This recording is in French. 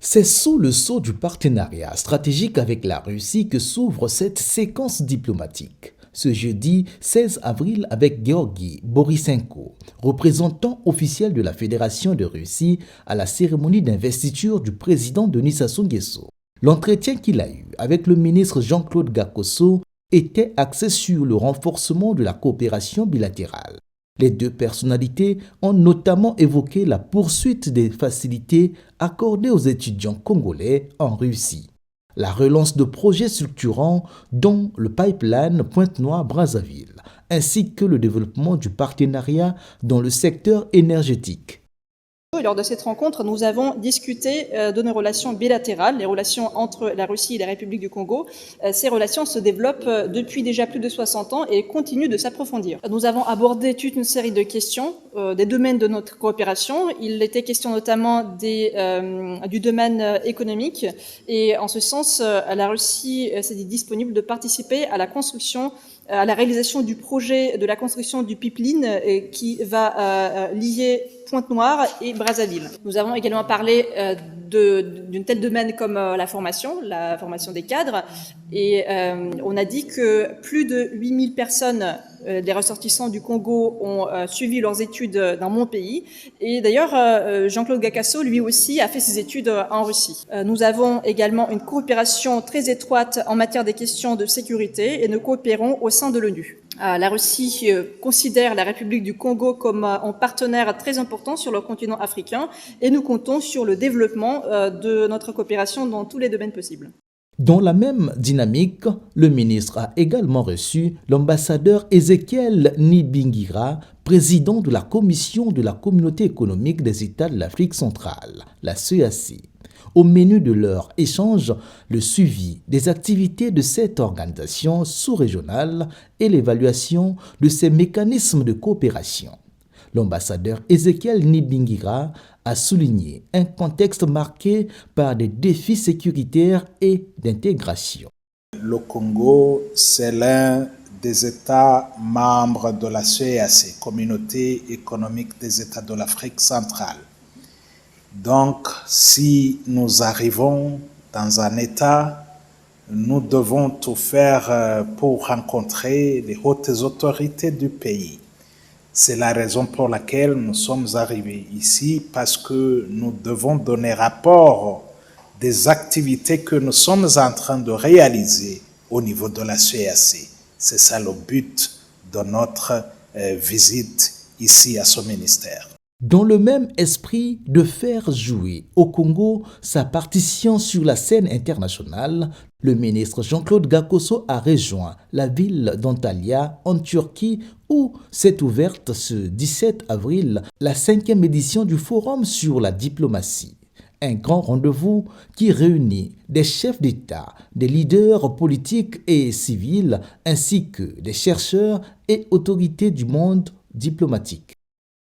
C'est sous le sceau du partenariat stratégique avec la Russie que s'ouvre cette séquence diplomatique. Ce jeudi 16 avril avec Georgi Borisenko, représentant officiel de la Fédération de Russie à la cérémonie d'investiture du président Denis Sassou Nguesso. L'entretien qu'il a eu avec le ministre Jean-Claude Gakosso était axé sur le renforcement de la coopération bilatérale. Les deux personnalités ont notamment évoqué la poursuite des facilités accordées aux étudiants congolais en Russie, la relance de projets structurants dont le pipeline Pointe-Noire-Brazzaville, ainsi que le développement du partenariat dans le secteur énergétique. Lors de cette rencontre, nous avons discuté de nos relations bilatérales, les relations entre la Russie et la République du Congo. Ces relations se développent depuis déjà plus de 60 ans et continuent de s'approfondir. Nous avons abordé toute une série de questions des domaines de notre coopération. Il était question notamment du domaine économique et en ce sens, la Russie s'est dit disponible de participer à la construction, à la réalisation du projet de la construction du pipeline qui va lier Pointe-Noire et Brazzaville. Nous avons également parlé d'un tel domaine comme la formation des cadres, et on a dit que plus de 8000 personnes, des ressortissants du Congo, ont suivi leurs études dans mon pays, et d'ailleurs Jean-Claude Gakosso lui aussi a fait ses études en Russie. Nous avons également une coopération très étroite en matière des questions de sécurité et nous coopérons au sein de l'ONU. La Russie considère la République du Congo comme un partenaire très important sur le continent africain et nous comptons sur le développement de notre coopération dans tous les domaines possibles. Dans la même dynamique, le ministre a également reçu l'ambassadeur Ezekiel Nibingira, président de la Commission de la Communauté économique des États de l'Afrique centrale, la CEEAC. Au menu de leur échange, le suivi des activités de cette organisation sous-régionale et l'évaluation de ses mécanismes de coopération. L'ambassadeur Ezekiel Nibingira a souligné un contexte marqué par des défis sécuritaires et d'intégration. Le Congo, c'est l'un des États membres de la CEEAC, Communauté économique des États de l'Afrique centrale. Donc, si nous arrivons dans un État, nous devons tout faire pour rencontrer les hautes autorités du pays. C'est la raison pour laquelle nous sommes arrivés ici, parce que nous devons donner rapport des activités que nous sommes en train de réaliser au niveau de la CEEAC. C'est ça le but de notre visite ici à ce ministère. Dans le même esprit de faire jouer au Congo sa partition sur la scène internationale, le ministre Jean-Claude Gakosso a rejoint la ville d'Antalya en Turquie où s'est ouverte ce 17 avril la 5e édition du Forum sur la diplomatie. Un grand rendez-vous qui réunit des chefs d'État, des leaders politiques et civils ainsi que des chercheurs et autorités du monde diplomatique.